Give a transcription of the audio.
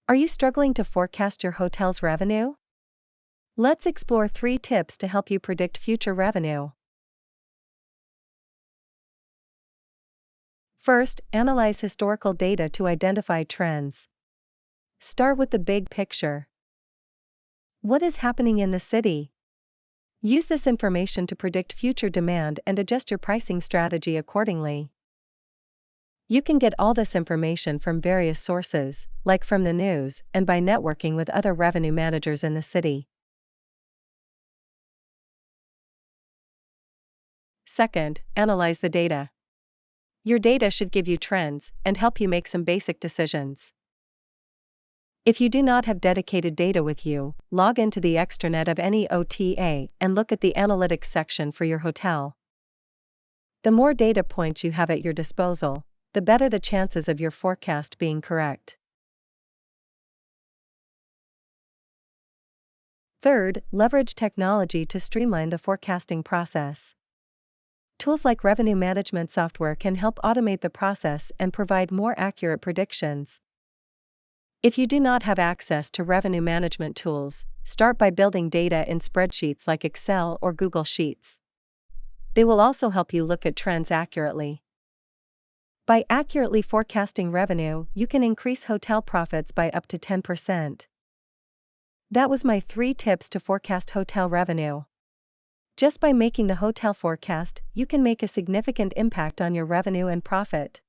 Are you struggling to forecast your hotel's revenue? Let's explore 3 tips to help you predict future revenue. First, analyze historical data to identify trends. Start with the big picture. What is happening in the city? Use this information to predict future demand and adjust your pricing strategy accordingly. You can get all this information from various sources, like from the news and by networking with other revenue managers in the city. Second, analyze the data. Your data should give you trends and help you make some basic decisions. If you do not have dedicated data with you, log into the extranet of any OTA and look at the analytics section for your hotel. The more data points you have at your disposal, the better the chances of your forecast being correct. Third, leverage technology to streamline the forecasting process. Tools like revenue management software can help automate the process and provide more accurate predictions. If you do not have access to revenue management tools, start by building data in spreadsheets like Excel or Google Sheets. They will also help you look at trends accurately. By accurately forecasting revenue, you can increase hotel profits by up to 10%. That was my 3 tips to forecast hotel revenue. Just by making the hotel forecast, you can make a significant impact on your revenue and profit.